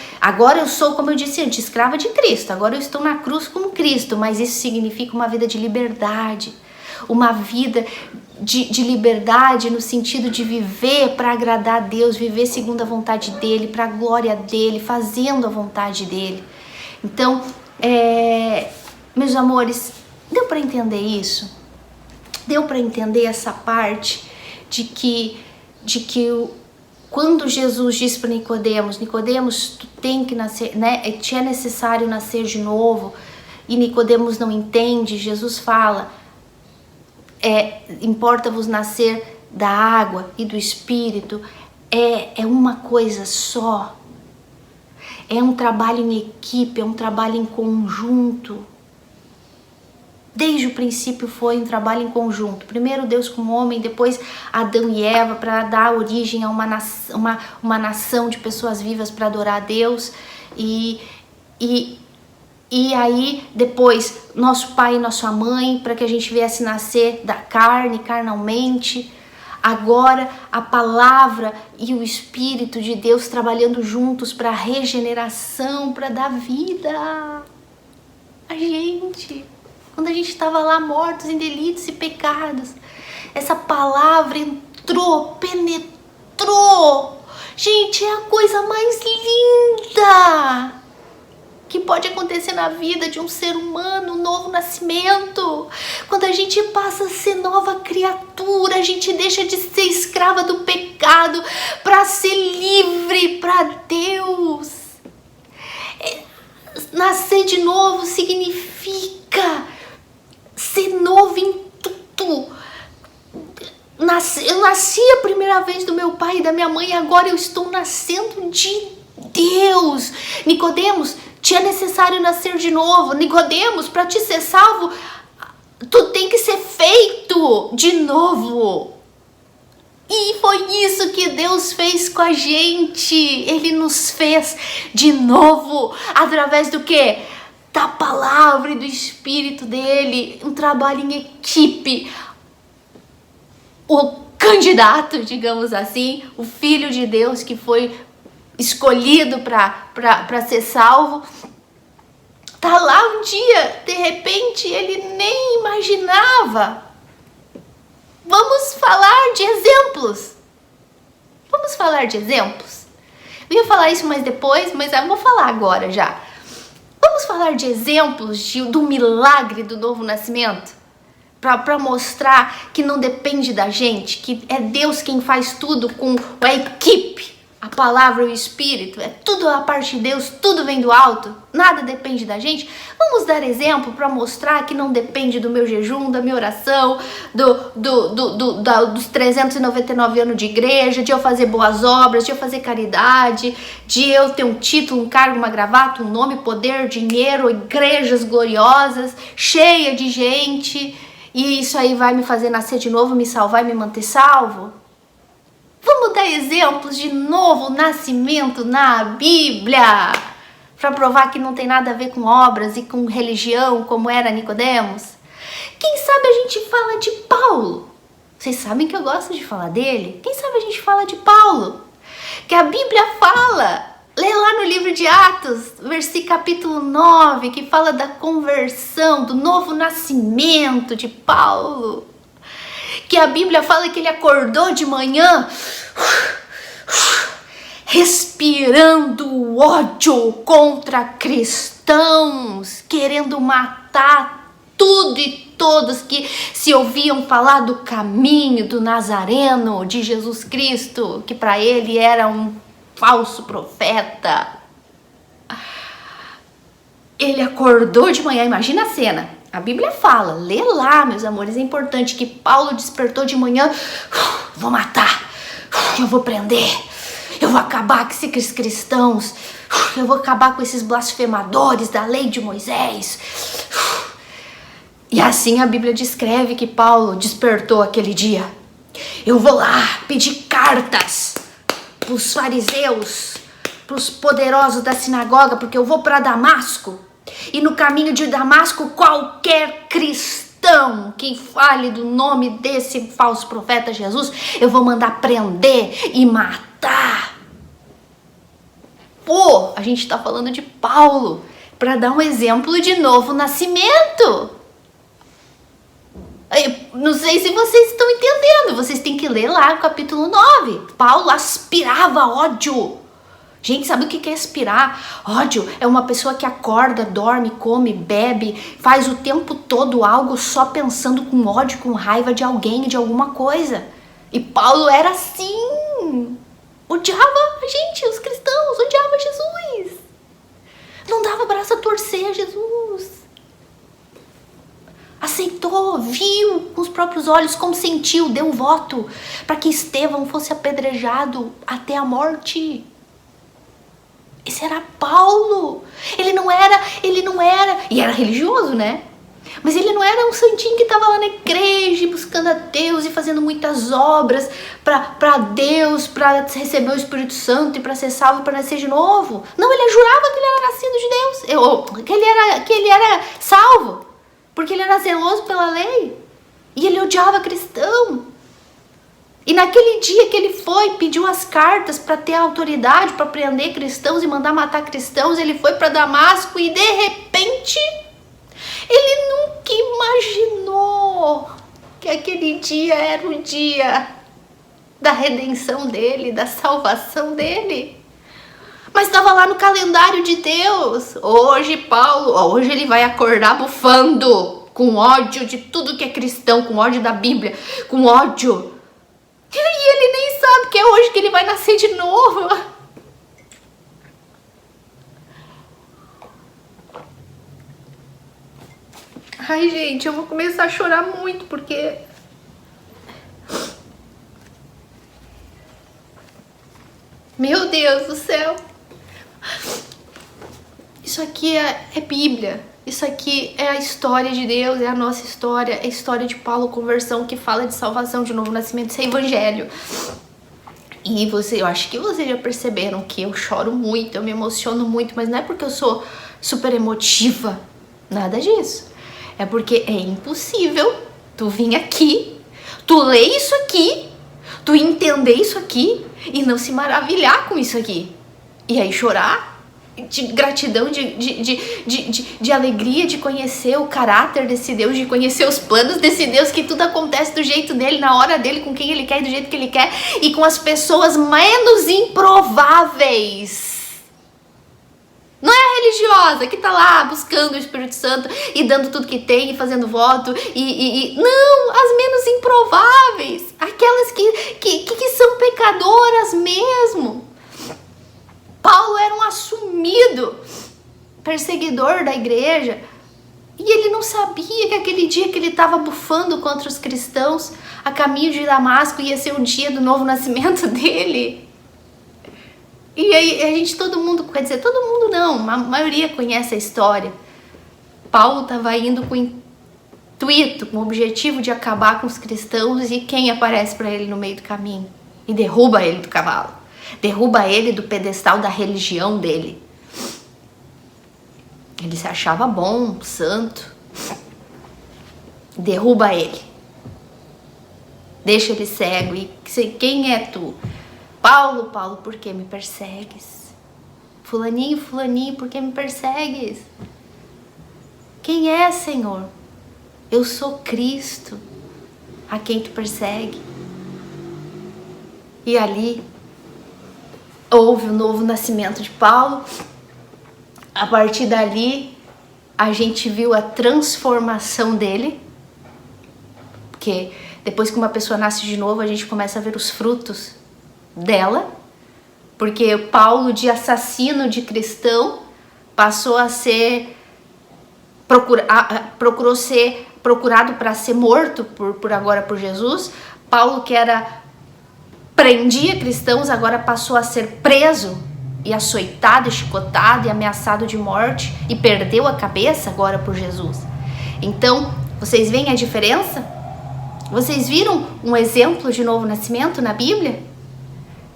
como eu disse antes, escrava de Cristo, agora eu estou na cruz com Cristo, mas isso significa uma vida de liberdade, uma vida de liberdade no sentido de viver para agradar a Deus, viver segundo a vontade dele, para a glória dele, fazendo a vontade dele. Então, meus amores, deu para entender isso? Deu para entender essa parte de que quando Jesus disse para Nicodemos, tu tem que nascer, né? Te é necessário nascer de novo, e Nicodemos não entende. Jesus fala: importa-vos nascer da água e do Espírito. É uma coisa só. É um trabalho em equipe, é um trabalho em conjunto. Desde o princípio foi um trabalho em conjunto. Primeiro Deus com o homem, depois Adão e Eva, para dar origem a uma nação de pessoas vivas para adorar a Deus. E aí depois nosso pai e nossa mãe, para que a gente viesse nascer da carne, carnalmente. Agora a palavra e o Espírito de Deus trabalhando juntos para a regeneração, para dar vida a gente. Quando a gente estava lá mortos em delitos e pecados, essa palavra entrou, penetrou. Gente, é a coisa mais linda. que pode acontecer na vida de um ser humano, um novo nascimento. Quando a gente passa a ser nova criatura, a gente deixa de ser escrava do pecado para ser livre para Deus. Nascer de novo significa ser novo em tudo. Eu nasci a primeira vez do meu pai e da minha mãe e agora eu estou nascendo de Deus. Nicodemos, te é necessário nascer de novo. Nicodemos, para te ser salvo, tu tem que ser feito de novo. E foi isso que Deus fez com a gente. Ele nos fez de novo. Através do quê? Da palavra e do Espírito dele. Um trabalho em equipe. O candidato, digamos assim, o Filho de Deus que foi escolhido para ser salvo, tá lá um dia, de repente ele nem imaginava. Vamos falar de exemplos. Vamos falar de exemplos. Eu ia falar isso mais depois, mas eu vou falar agora já. Vamos falar de exemplos do milagre do novo nascimento? Para mostrar que não depende da gente, que é Deus quem faz tudo com a equipe. A palavra e o Espírito, é tudo a parte de Deus, tudo vem do alto, nada depende da gente. Vamos dar exemplo para mostrar que não depende do meu jejum, da minha oração, dos 399 anos de igreja, de eu fazer boas obras, de eu fazer caridade, de eu ter um título, um cargo, uma gravata, um nome, poder, dinheiro, igrejas gloriosas, cheia de gente, e isso aí vai me fazer nascer de novo, me salvar e me manter salvo? Vamos dar exemplos de novo nascimento na Bíblia, para provar que não tem nada a ver com obras e com religião, como era Nicodemos. Quem sabe a gente fala de Paulo? Vocês sabem que eu gosto de falar dele? Quem sabe a gente fala de Paulo? Que a Bíblia fala, lê lá no livro de Atos, capítulo 9, que fala da conversão, do novo nascimento de Paulo. Que a Bíblia fala que ele acordou de manhã respirando ódio contra cristãos, querendo matar tudo e todos que se ouviam falar do caminho do Nazareno, de Jesus Cristo, que para ele era um falso profeta. Ele acordou de manhã, imagina a cena. A Bíblia fala, lê lá, meus amores, é importante que Paulo despertou de manhã, vou matar, eu vou prender, eu vou acabar com esses cristãos, eu vou acabar com esses blasfemadores da lei de Moisés. E assim a Bíblia descreve que Paulo despertou aquele dia. Eu vou lá pedir cartas para os fariseus, para os poderosos da sinagoga, porque eu vou para Damasco. E no caminho de Damasco, qualquer cristão que fale do nome desse falso profeta Jesus, eu vou mandar prender e matar. Pô, a gente está falando de Paulo para dar um exemplo de novo nascimento. Não sei se vocês estão entendendo, vocês têm que ler lá o capítulo 9. Paulo aspirava ódio. Gente, sabe o que é aspirar? Ódio é uma pessoa que acorda, dorme, come, bebe, faz o tempo todo algo só pensando com ódio, com raiva de alguém, de alguma coisa. E Paulo era assim. Odiava a gente, os cristãos, odiava Jesus. Não dava braço a torcer a Jesus. Aceitou, viu com os próprios olhos, consentiu, deu voto para que Estevão fosse apedrejado até a morte. Esse era Paulo. Ele não era, e era religioso, né? Mas ele não era um santinho que estava lá na igreja buscando a Deus e fazendo muitas obras para Deus, para receber o Espírito Santo e para ser salvo e para nascer de novo. Não, ele jurava que ele era nascido de Deus, que ele era salvo, porque ele era zeloso pela lei e ele odiava cristão. E naquele dia que ele pediu as cartas para ter autoridade para prender cristãos e mandar matar cristãos, ele foi para Damasco e de repente ele nunca imaginou que aquele dia era o dia da redenção dele, da salvação dele. Mas estava lá no calendário de Deus. Hoje ele vai acordar bufando, com ódio de tudo que é cristão, com ódio da Bíblia, com ódio. E ele nem sabe que é hoje que ele vai nascer de novo. Ai, gente, eu vou começar a chorar muito, porque... Meu Deus do céu. Isso aqui é Bíblia. Isso aqui é a história de Deus, é a nossa história, é a história de Paulo, conversão, que fala de salvação, de novo nascimento, isso é evangelho. E eu acho que vocês já perceberam que eu choro muito, eu me emociono muito, mas não é porque eu sou super emotiva, nada disso. É porque é impossível tu vir aqui, tu ler isso aqui, tu entender isso aqui e não se maravilhar com isso aqui. E aí chorar de gratidão, de alegria, de conhecer o caráter desse Deus, de conhecer os planos desse Deus, que tudo acontece do jeito dele, na hora dele, com quem ele quer, do jeito que ele quer e com as pessoas menos improváveis. Não é a religiosa que tá lá buscando o Espírito Santo e dando tudo que tem e fazendo voto não, as menos improváveis, aquelas que são pecadoras mesmo. Paulo era um assumido perseguidor da igreja e ele não sabia que aquele dia que ele estava bufando contra os cristãos a caminho de Damasco ia ser o dia do novo nascimento dele. E aí todo mundo, quer dizer, todo mundo não, a maioria conhece a história. Paulo estava indo com intuito, com o objetivo de acabar com os cristãos, e quem aparece para ele no meio do caminho? E derruba ele do cavalo, derruba ele do pedestal da religião dele. Ele se achava bom, santo, derruba ele, deixa ele cego. E quem é tu? Paulo, por que me persegues? Fulaninho, por que me persegues? Quem é, Senhor? Eu sou Cristo, a quem tu persegue. E ali houve o novo nascimento de Paulo. A partir dali, a gente viu a transformação dele. Porque depois que uma pessoa nasce de novo, a gente começa a ver os frutos dela, porque Paulo, de assassino de cristão, passou a ser procurou ser procurado para ser morto por Jesus. Paulo, que prendia cristãos, agora passou a ser preso e açoitado, chicotado e ameaçado de morte, e perdeu a cabeça agora por Jesus. Então, vocês veem a diferença? Vocês viram um exemplo de novo nascimento na Bíblia?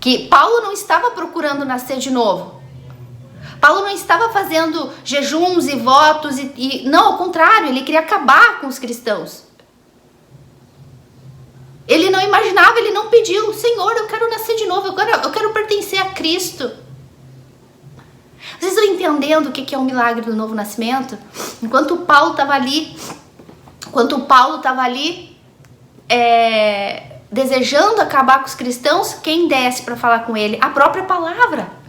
Que Paulo não estava procurando nascer de novo. Paulo não estava fazendo jejuns e votos não, ao contrário, ele queria acabar com os cristãos. Ele não imaginava, ele não pediu: Senhor, eu quero nascer de novo, eu quero pertencer a Cristo. Vocês estão entendendo o que é o milagre do novo nascimento? Enquanto Paulo estava ali, desejando acabar com os cristãos, quem desce para falar com ele? A própria palavra.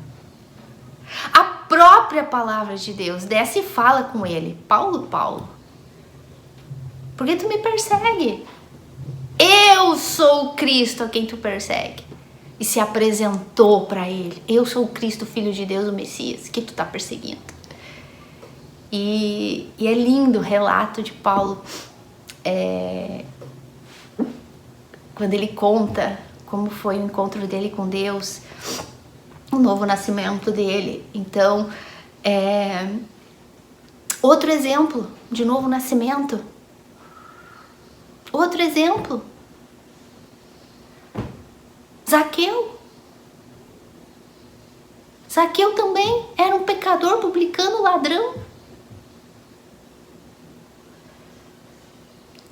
A própria palavra de Deus desce e fala com ele: Paulo, por que tu me persegue? Eu sou o Cristo a quem tu persegue. E se apresentou para ele: eu sou o Cristo, Filho de Deus, o Messias, que tu tá perseguindo. E é lindo o relato de Paulo, quando ele conta como foi o encontro dele com Deus, o novo nascimento dele. Então, outro exemplo de novo nascimento. Outro exemplo. Zaqueu também era um pecador, publicano, ladrão.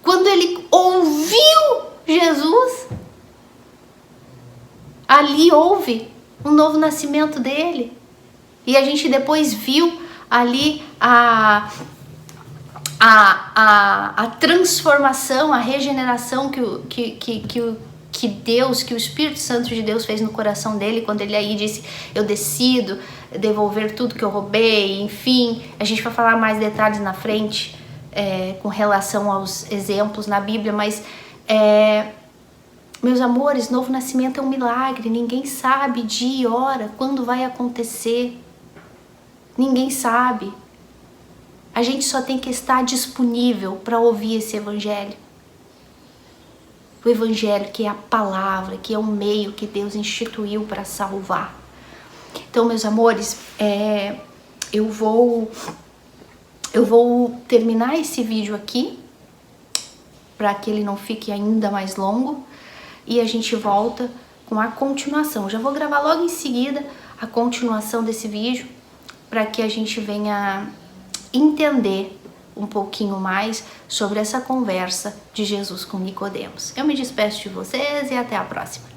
Quando ele ouviu Jesus, ali houve um novo nascimento dele. E a gente depois viu ali a transformação, a regeneração que que Deus, que o Espírito Santo de Deus fez no coração dele, quando ele aí disse, eu decido devolver tudo que eu roubei, enfim. A gente vai falar mais detalhes na frente com relação aos exemplos na Bíblia, mas meus amores, novo nascimento é um milagre, ninguém sabe dia e hora, quando vai acontecer, ninguém sabe. A gente só tem que estar disponível para ouvir esse evangelho. O evangelho que é a palavra, que é o meio que Deus instituiu para salvar. Então, meus amores, eu vou terminar esse vídeo aqui, para que ele não fique ainda mais longo, e a gente volta com a continuação. Eu já vou gravar logo em seguida a continuação desse vídeo, para que a gente venha entender um pouquinho mais sobre essa conversa de Jesus com Nicodemos. Eu me despeço de vocês e até a próxima.